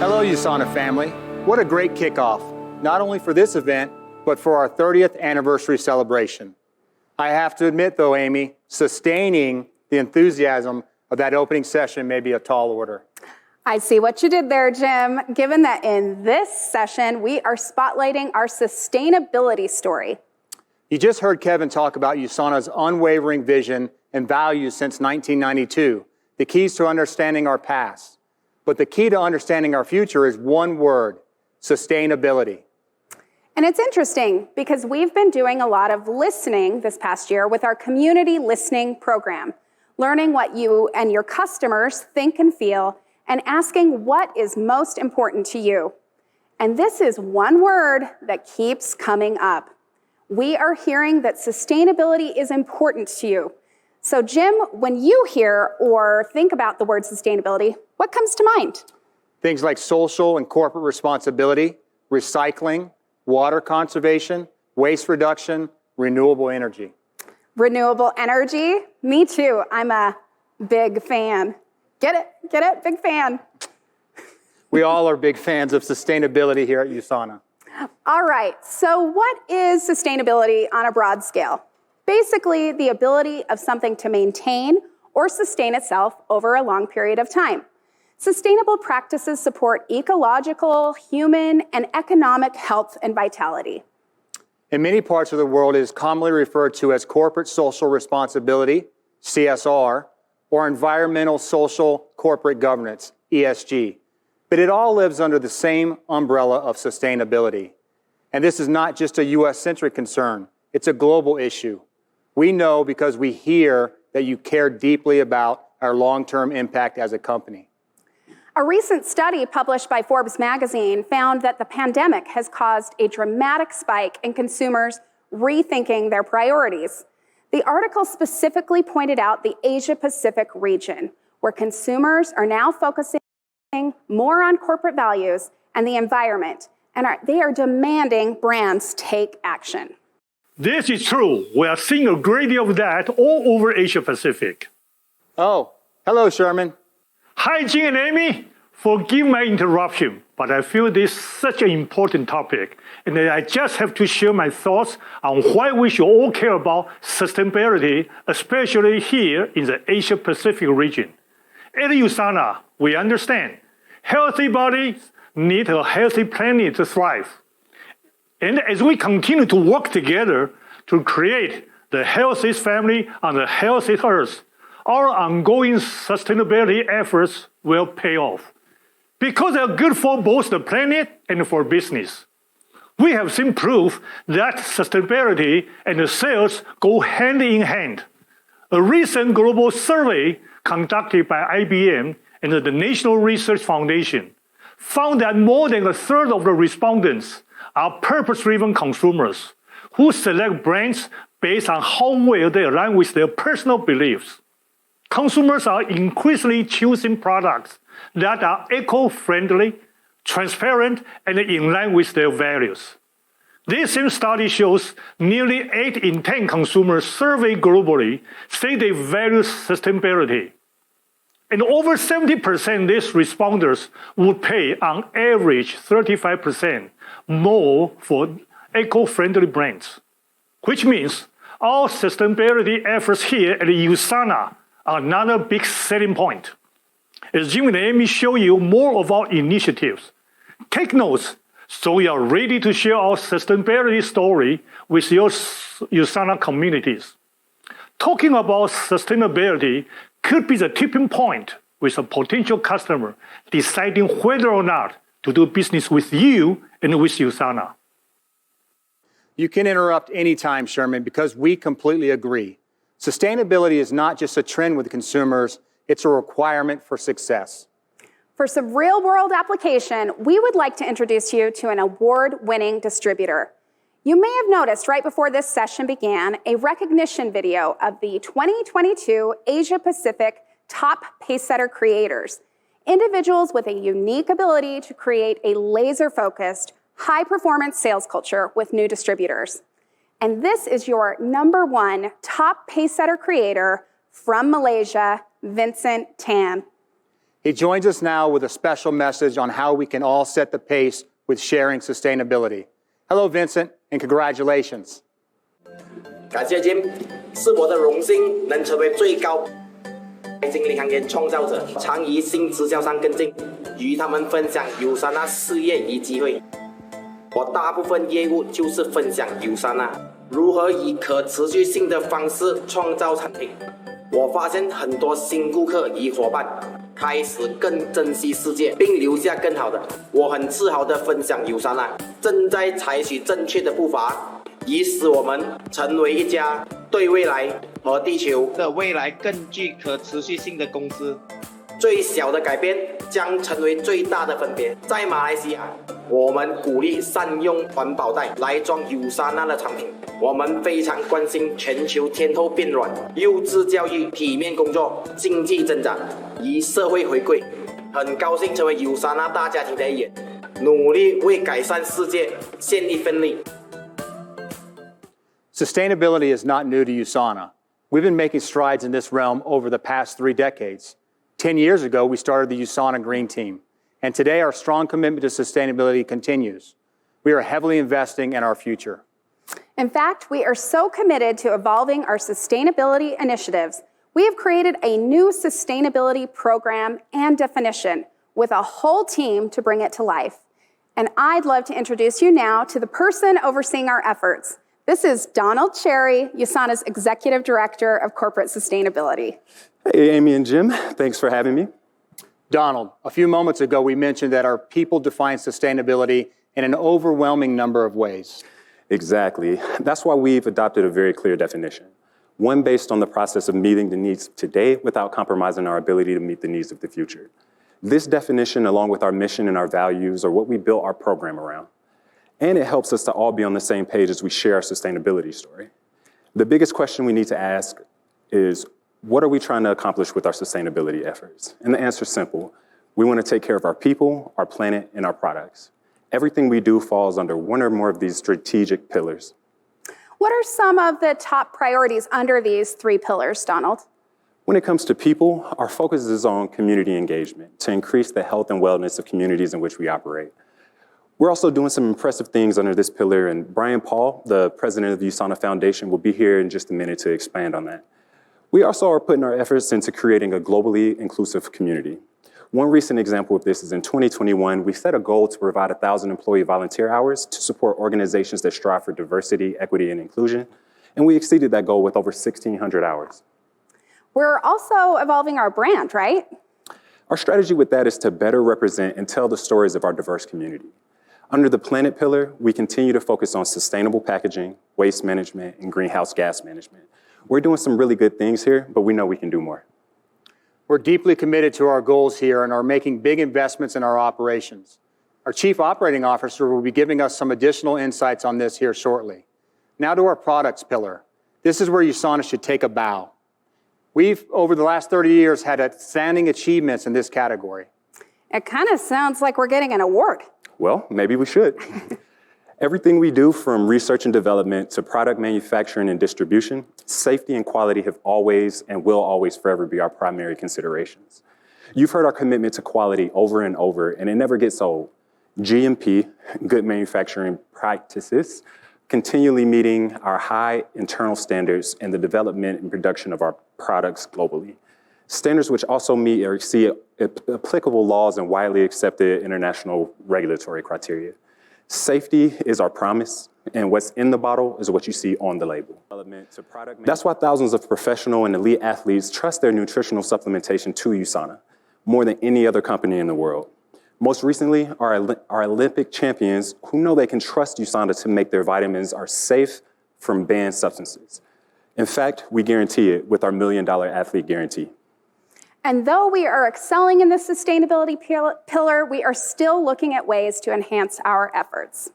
Hello, USANA family. What a great kickoff, not only for this event, but for our 30th anniversary celebration. I have to admit, though, Amy, sustaining the enthusiasm of that opening session may be a tall order. I see what you did there, Jim. Given that in this session, we are spotlighting our sustainability story. You just heard Kevin talk about USANA's unwavering vision and values since 1992, the keys to understanding our past. But the key to understanding our future is one word: sustainability. And it's interesting because we've been doing a lot of listening this past year with our community listening program, learning what you and your customers think and feel, and asking what is most important to you. And this is one word that keeps coming up. We are hearing that sustainability is important to you. So Jim, when you hear or think about the word sustainability, what comes to mind? Things like social and corporate responsibility, recycling, water conservation, waste reduction, renewable energy. Renewable energy? Me too. I'm a big fan. Get it? Get it? Big fan. We all are big fans of sustainability here at USANA. All right, so what is sustainability on a broad scale? Basically, the ability of something to maintain or sustain itself over a long period of time. Sustainable practices support ecological, human, and economic health and vitality. In many parts of the world, it is commonly referred to as corporate social responsibility, CSR, or environmental social corporate governance, ESG. But it all lives under the same umbrella of sustainability. And this is not just a US-centric concern, it's a global issue. We know because we hear that you care deeply about our long-term impact as a company. A recent study published by Forbes magazine found that the pandemic has caused a dramatic spike in consumers rethinking their priorities. The article specifically pointed out the Asia-Pacific region, where consumers are now focusing more on corporate values and the environment, and they are demanding brands take action. This is true. We are seeing a great deal of that all over Asia-Pacific. Oh, hello, Sherman. Hi, Jing and Amy. Forgive my interruption, but I feel this is such an important topic, and I just have to share my thoughts on why we should all care about sustainability, especially here in the Asia-Pacific region. At USANA, we understand healthy bodies need a healthy planet to thrive. And as we continue to work together to create the healthiest family on the healthiest earth, our ongoing sustainability efforts will pay off because they're good for both the planet and for business. We have seen proof that sustainability and the sales go hand in hand. A recent global survey conducted by IBM and the National Research Foundation found that more than a third of the respondents are purpose-driven consumers who select brands based on how well they align with their personal beliefs. Consumers are increasingly choosing products that are eco-friendly, transparent, and in line with their values. This same study shows nearly 8 in 10 consumers surveyed globally say they value sustainability. And over 70% of these responders would pay on average 35% more for eco-friendly brands, which means our sustainability efforts here at USANA are another big selling point. As Jim and Amy show you more of our initiatives, take notes so we are ready to share our sustainability story with your USANA communities. Talking about sustainability could be the tipping point with a potential customer deciding whether or not to do business with you and with USANA. You can interrupt anytime, Sherman, because we completely agree. Sustainability is not just a trend with consumers, it's a requirement for success. For some real-world application, we would like to introduce you to an award-winning distributor. You may have noticed right before this session began a recognition video of the 2022 Asia-Pacific Top Pacesetter Creators, individuals with a unique ability to create a laser-focused, high-performance sales culture with new distributors. And this is your #1 top Pacesetter creator from Malaysia, Vincent Tan. He joins us now with a special message on how we can all set the pace with sharing sustainability. Hello, Vincent, and congratulations. 感谢 Jim， 是我的荣幸能成为最高经理行业创造者，常于新直销商跟进，与他们分享USANA事业与机会。我大部分业务就是分享USANA如何以可持续性的方式创造产品。我发现很多新顾客与伙伴开始更珍惜世界，并留下更好的。我很自豪地分享USANA正在采取正确的步伐，以使我们成为一家对未来和地球的未来更具可持续性的公司。最小的改变将成为最大的分别。在马来西亚，我们鼓励善用环保袋来装USANA的产品。我们非常关心全球天候变暖、优质教育、体面工作、经济增长与社会回馈。很高兴成为USANA大家庭的一员，努力为改善世界献一份力。Sustainability is not new to USANA. We've been making strides in this realm over the past 3 decades. 10 years ago, we started the USANA Green Team, and today our strong commitment to sustainability continues. We are heavily investing in our future. In fact, we are so committed to evolving our sustainability initiatives, we have created a new sustainability program and definition with a whole team to bring it to life. And I'd love to introduce you now to the person overseeing our efforts. This is Donald Cherry, USANA's Executive Director of Corporate Sustainability. Hey, Amy and Jim, thanks for having me. Donald, a few moments ago, we mentioned that our people define sustainability in an overwhelming number of ways. Exactly. That's why we've adopted a very clear definition. One based on the process of meeting the needs of today without compromising our ability to meet the needs of the future. This definition, along with our mission and our values, are what we built our program around. And it helps us to all be on the same page as we share our sustainability story. The biggest question we need to ask is, what are we trying to accomplish with our sustainability efforts? And the answer is simple. We want to take care of our people, our planet, and our products. Everything we do falls under one or more of these strategic pillars. What are some of the top priorities under these 3 pillars, Donald? When it comes to people, our focus is on community engagement to increase the health and wellness of communities in which we operate. We're also doing some impressive things under this pillar, and Brian Paul, the president of the USANA Foundation, will be here in just a minute to expand on that. We also are putting our efforts into creating a globally inclusive community. One recent example of this is in 2021, we set a goal to provide 1,000 employee volunteer hours to support organizations that strive for diversity, equity, and inclusion, and we exceeded that goal with over 1,600 hours. We're also evolving our brand, right? Our strategy with that is to better represent and tell the stories of our diverse community. Under the planet pillar, we continue to focus on sustainable packaging, waste management, and greenhouse gas management. We're doing some really good things here, but we know we can do more. We're deeply committed to our goals here and are making big investments in our operations. Our Chief Operating Officer will be giving us some additional insights on this here shortly. Now to our products pillar. This is where USANA should take a bow. We've, over the last 30 years, had outstanding achievements in this category. It kind of sounds like we're getting an award. Well, maybe we should. Everything we do, from research and development to product manufacturing and distribution, safety and quality have always and will always forever be our primary considerations. You've heard our commitment to quality over and over, and it never gets old. GMP, good manufacturing practices, continually meeting our high internal standards in the development and production of our products globally. Standards which also meet or exceed applicable laws and widely accepted international regulatory criteria. Safety is our promise, and what's in the bottle is what you see on the label. That's why thousands of professional and elite athletes trust their nutritional supplementation to USANA, more than any other company in the world. Most recently, our Olympic champions who know they can trust USANA to make their vitamins are safe from banned substances. In fact, we guarantee it with our $1 Million Athlete Guarantee. And though we are excelling in the sustainability pillar, we are still looking at ways to enhance our efforts.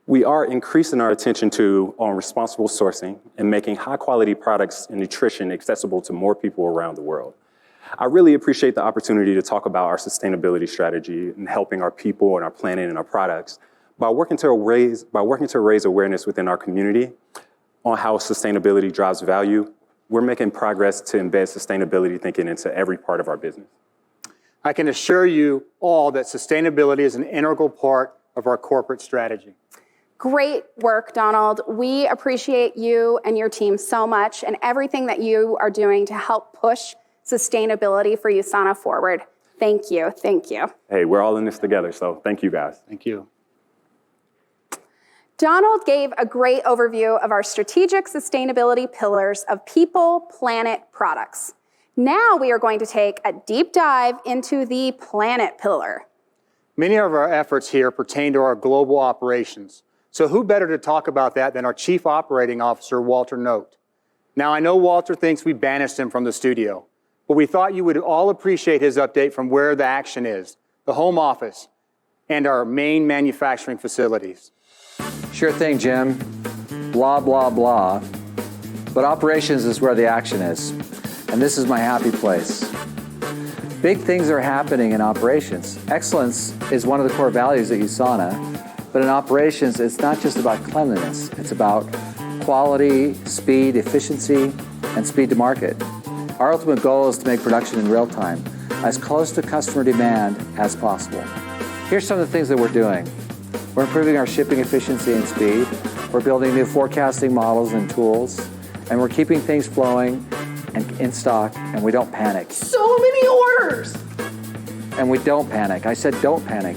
We are increasing our attention on responsible sourcing and making high-quality products and nutrition accessible to more people around the world. I really appreciate the opportunity to talk about our sustainability strategy and helping our people and our planet and our products by working to raise awareness within our community on how sustainability drives value. We're making progress to embed sustainability thinking into every part of our business. I can assure you all that sustainability is an integral part of our corporate strategy. Great work, Donald. We appreciate you and your team so much and everything that you are doing to help push sustainability for USANA forward. Thank you. Thank you. Hey, we're all in this together, so thank you guys. Thank you. Donald gave a great overview of our strategic sustainability pillars of People.Planet.Products. Now we are going to take a deep dive into the planet pillar. Many of our efforts here pertain to our global operations. So who better to talk about that than our Chief Operating Officer, Walter Noot. Now, I know Walter thinks we banished him from the studio, but we thought you would all appreciate his update from where the action is, the home office, and our main manufacturing facilities. Sure thing, Jim. Blah, blah, blah. But operations is where the action is. And this is my happy place. Big things are happening in operations. Excellence is one of the core values at USANA. But in operations, it's not just about cleanliness. It's about quality, speed, efficiency, and speed to market. Our ultimate goal is to make production in real time, as close to customer demand as possible. Here's some of the things that we're doing. We're improving our shipping efficiency and speed. We're building new forecasting models and tools. And we're keeping things flowing and in stock, and we don't panic. So many orders! And we don't panic. I said don't panic.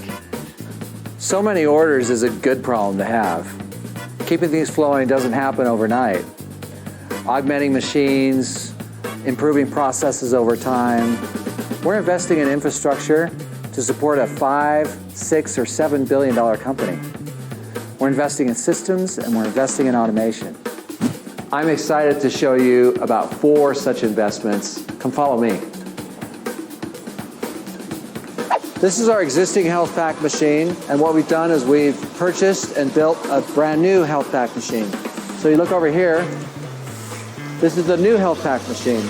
So many orders is a good problem to have. Keeping things flowing doesn't happen overnight. Augmenting machines, improving processes over time. We're investing in infrastructure to support a $5, $6, or $7 billion company. We're investing in systems and we're investing in automation. I'm excited to show you about 4 such investments. Come follow me. This is our existing health pack machine, and what we've done is we've purchased and built a brand new health pack machine. So you look over here, this is the new health pack machine.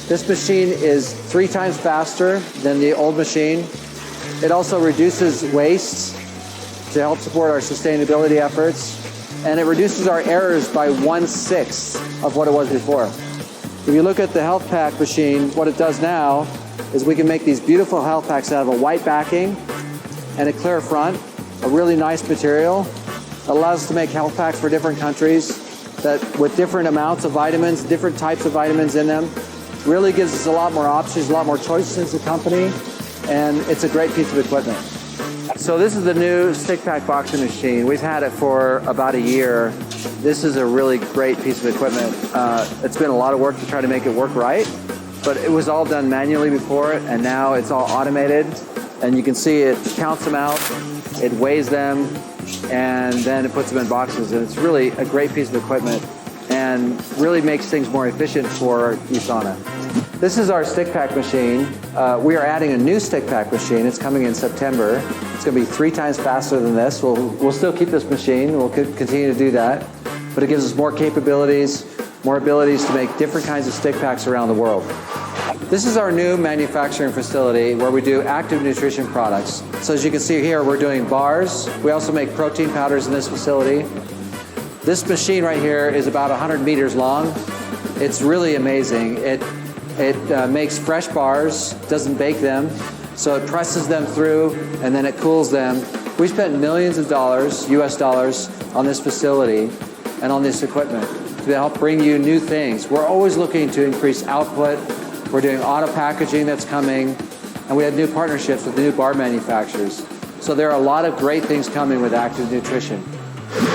This machine is 3 times faster than the old machine. It also reduces waste to help support our sustainability efforts, and it reduces our errors by 1/6 of what it was before. If you look at the health pack machine, what it does now is we can make these beautiful health packs out of a white backing and a clear front, a really nice material. It allows us to make health packs for different countries that with different amounts of vitamins, different types of vitamins in them. Really gives us a lot more options, a lot more choices as a company, and it's a great piece of equipment. So this is the new stick pack boxing machine. We've had it for about a year. This is a really great piece of equipment. It's been a lot of work to try to make it work right, but it was all done manually before it, and now it's all automated. And you can see it counts them out, it weighs them, and then it puts them in boxes. And it's really a great piece of equipment and really makes things more efficient for USANA. This is our stick pack machine. We are adding a new stick pack machine. It's coming in September. It's going to be 3 times faster than this. We'll still keep this machine. We'll continue to do that. But it gives us more capabilities, more abilities to make different kinds of stick packs around the world. This is our new manufacturing facility where we do active nutrition products. So as you can see here, we're doing bars. We also make protein powders in this facility. This machine right here is about 100 meters long. It's really amazing. It makes fresh bars, doesn't bake them, so it presses them through and then it cools them. We spent millions of dollars, US dollars, on this facility and on this equipment to help bring you new things. We're always looking to increase output. We're doing auto packaging that's coming, and we have new partnerships with the new bar manufacturers. So there are a lot of great things coming with active nutrition.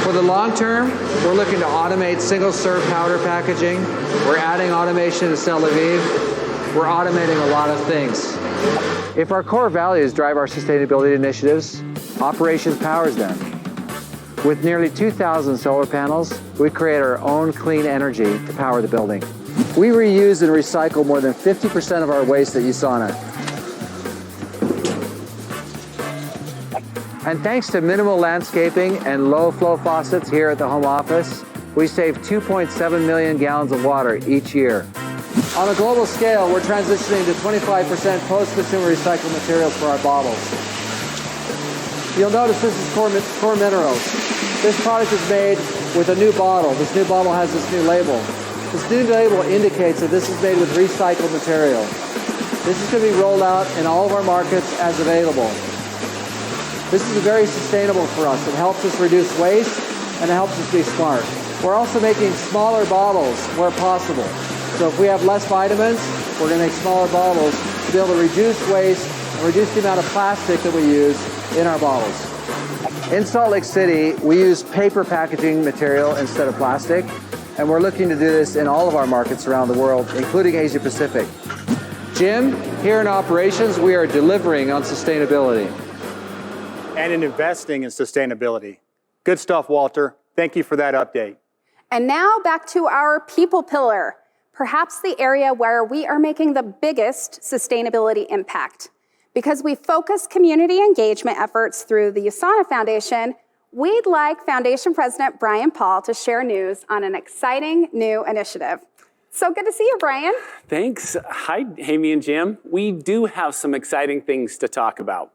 For the long term, we're looking to automate single-serve powder packaging. We're adding automation to Tel Aviv. We're automating a lot of things. If our core values drive our sustainability initiatives, operations powers them. With nearly 2,000 solar panels, we create our own clean energy to power the building. We reuse and recycle more than 50% of our waste at USANA. And thanks to minimal landscaping and low flow faucets here at the home office, we save 2.7 million gallons of water each year. On a global scale, we're transitioning to 25% post-consumer recycled materials for our bottles. You'll notice this is core minerals. This product is made with a new bottle. This new bottle has this new label. This new label indicates that this is made with recycled material. This is going to be rolled out in all of our markets as available. This is very sustainable for us. It helps us reduce waste, and it helps us be smart. We're also making smaller bottles where possible. So if we have less vitamins, we're going to make smaller bottles to be able to reduce waste and reduce the amount of plastic that we use in our bottles. In Salt Lake City, we use paper packaging material instead of plastic, and we're looking to do this in all of our markets around the world, including Asia Pacific. Jim, here in operations, we are delivering on sustainability. And in investing in sustainability. Good stuff, Walter. Thank you for that update. And now back to our people pillar, perhaps the area where we are making the biggest sustainability impact. Because we focus community engagement efforts through the USANA Foundation, we'd like Foundation President Brian Paul to share news on an exciting new initiative. So good to see you, Brian. Thanks. Hi, Amy and Jim. We do have some exciting things to talk about.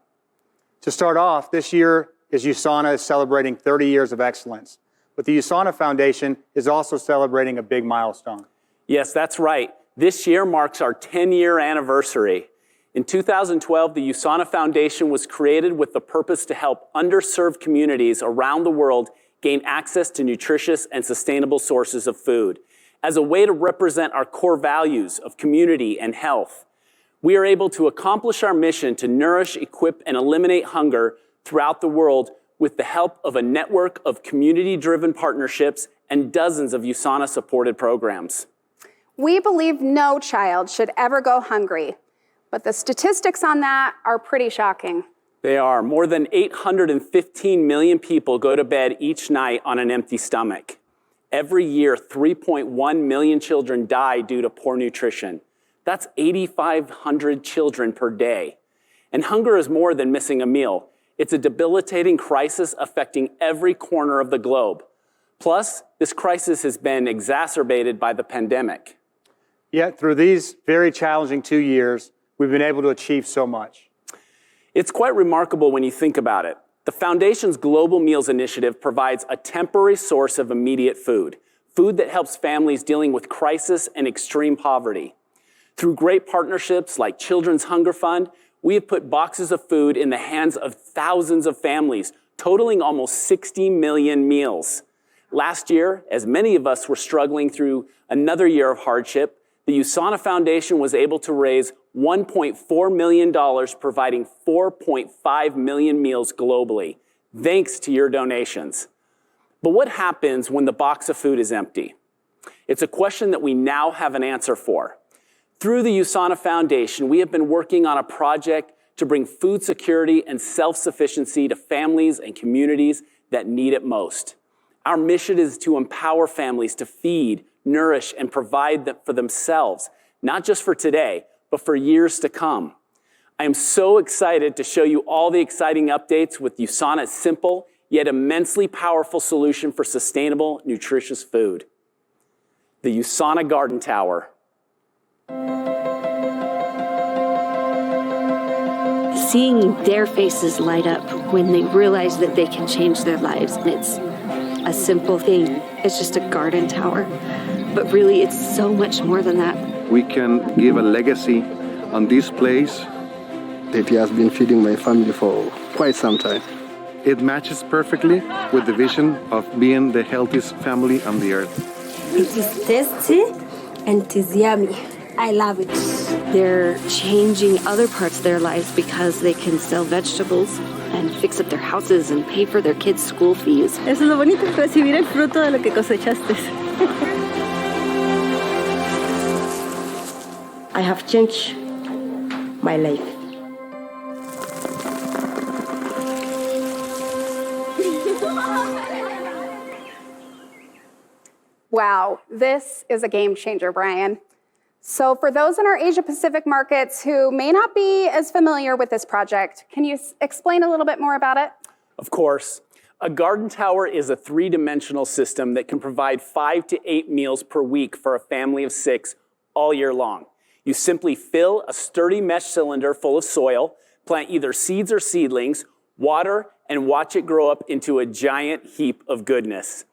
To start off, this year USANA is celebrating 30 years of excellence. But the USANA Foundation is also celebrating a big milestone. Yes, that's right. This year marks our 10-year anniversary. In 2012, the USANA Foundation was created with the purpose to help underserved communities around the world gain access to nutritious and sustainable sources of food. As a way to represent our core values of community and health, we are able to accomplish our mission to nourish, equip, and eliminate hunger throughout the world with the help of a network of community-driven partnerships and dozens of USANA-supported programs. We believe no child should ever go hungry, but the statistics on that are pretty shocking. They are. More than 815 million people go to bed each night on an empty stomach. Every year, 3.1 million children die due to poor nutrition. That's 8,500 children per day. And hunger is more than missing a meal. It's a debilitating crisis affecting every corner of the globe. Plus, this crisis has been exacerbated by the pandemic. Yet, through these very challenging 2 years, we've been able to achieve so much. It's quite remarkable when you think about it. The Foundation's Global Meals Initiative provides a temporary source of immediate food that helps families dealing with crisis and extreme poverty. Through great partnerships like Children's Hunger Fund, we have put boxes of food in the hands of thousands of families, totaling almost 60 million meals. Last year, as many of us were struggling through another year of hardship, the USANA Foundation was able to raise $1.4 million, providing 4.5 million meals globally, thanks to your donations. But what happens when the box of food is empty? It's a question that we now have an answer for. Through the USANA Foundation, we have been working on a project to bring food security and self-sufficiency to families and communities that need it most. Our mission is to empower families to feed, nourish, and provide for themselves, not just for today, but for years to come. I am so excited to show you all the exciting updates with USANA's simple, yet immensely powerful solution for sustainable, nutritious food. The USANA Garden Tower. Seeing their faces light up when they realize that they can change their lives. It's a simple thing. It's just a garden tower. But really, it's so much more than that. We can give a legacy on this place. It has been feeding my family for quite some time. It matches perfectly with the vision of being the healthiest family on the earth. It is tasty and it is yummy. I love it. They're changing other parts of their lives because they can sell vegetables and fix up their houses and pay for their kids' school fees. Eso es lo bonito, recibir el fruto de lo que cosechaste. I have changed my life. Wow, this is a game changer, Brian. So for those in our Asia Pacific markets who may not be as familiar with this project, can you explain a little bit more about it? Of course. A garden tower is a three-dimensional system that can provide 5 to 8 meals per week for a family of 6 all year long. You simply fill a sturdy mesh cylinder full of soil, plant either seeds or seedlings, water, and watch it grow up into a giant heap of goodness.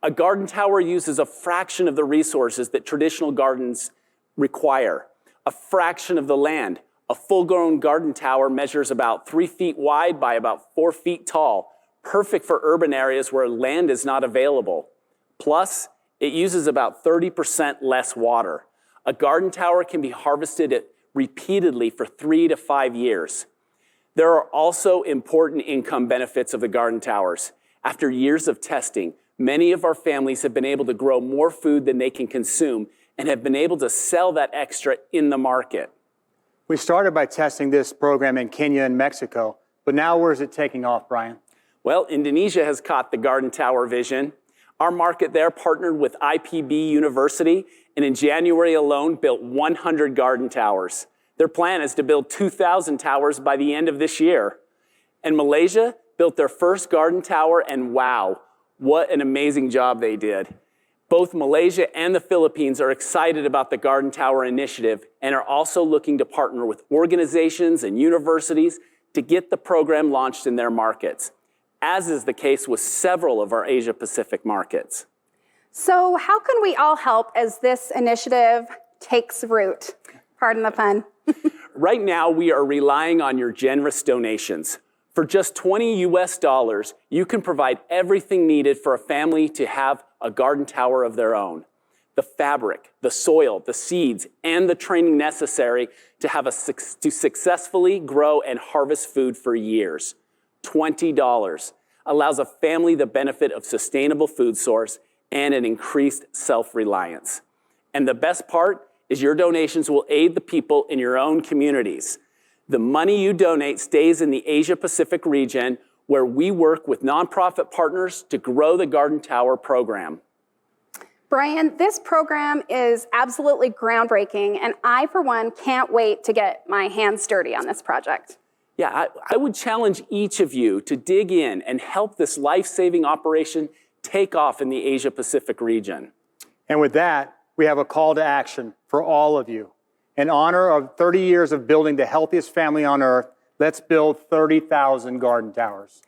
A garden tower uses a fraction of the resources that traditional gardens require. a fraction of the land. A full-grown garden tower measures about 3 feet wide by about 4 feet tall, perfect for urban areas where land is not available. Plus, it uses about 30% less water. A garden tower can be harvested repeatedly for 3 to 5 years. There are also important income benefits of the garden towers. After years of testing, many of our families have been able to grow more food than they can consume and have been able to sell that extra in the market. We started by testing this program in Kenya and Mexico, but now where is it taking off, Brian? Well, Indonesia has caught the garden tower vision. Our market there partnered with IPB University and in January alone built 100 garden towers. Their plan is to build 2,000 towers by the end of this year. And Malaysia built their first garden tower, and wow, what an amazing job they did. Both Malaysia and the Philippines are excited about the Garden Tower Initiative and are also looking to partner with organizations and universities to get the program launched in their markets, as is the case with several of our Asia-Pacific markets. So how can we all help as this initiative takes root? Pardon the pun. Right now, we are relying on your generous donations. For just $20 US, you can provide everything needed for a family to have a garden tower of their own. The fabric, the soil, the seeds, and the training necessary to successfully grow and harvest food for years. $20 allows a family the benefit of sustainable food source and an increased self-reliance. And the best part is your donations will aid the people in your own communities. The money you donate stays in the Asia-Pacific region, where we work with nonprofit partners to grow the Garden Tower program. Brian, this program is absolutely groundbreaking, and I, for one, can't wait to get my hands dirty on this project. Yeah, I would challenge each of you to dig in and help this life-saving operation take off in the Asia-Pacific region. And with that, we have a call to action for all of you. In honor of 30 years of building the healthiest family on earth, let's build 30,000 garden towers.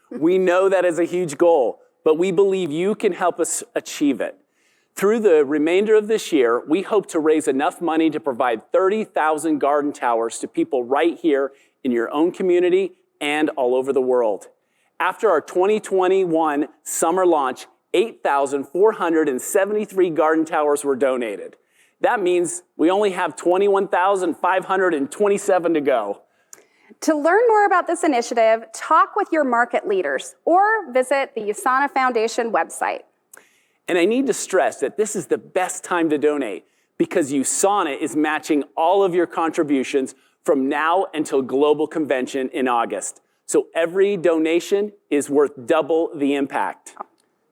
We know that is a huge goal, but we believe you can help us achieve it. Through the remainder of this year, we hope to raise enough money to provide 30,000 garden towers to people right here in your own community and all over the world. After our 2021 summer launch, 8,473 garden towers were donated. That means we only have 21,527 to go. To learn more about this initiative, talk with your market leaders or visit the USANA Foundation website. And I need to stress that this is the best time to donate because USANA is matching all of your contributions from now until Global Convention in August. So every donation is worth double the impact.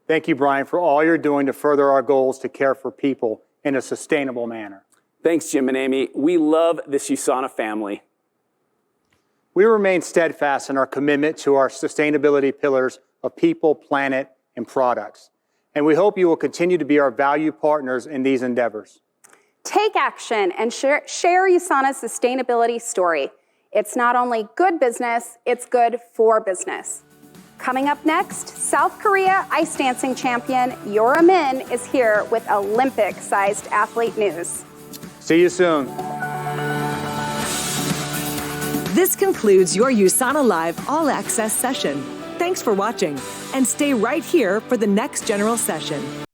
Thank you, Brian, for all you're doing to further our goals to care for people in a sustainable manner. Thanks, Jim and Amy. We love this USANA family. We remain steadfast in our commitment to our sustainability pillars of people, planet, and products. And we hope you will continue to be our valued partners in these endeavors. Take action and share USANA's sustainability story. It's not only good business, it's good for business. Coming up next, South Korea ice dancing champion Yora Min is here with Olympic-sized athlete news. See you soon. This concludes your USANA Live All Access session. Thanks for watching, and stay right here for the next general session.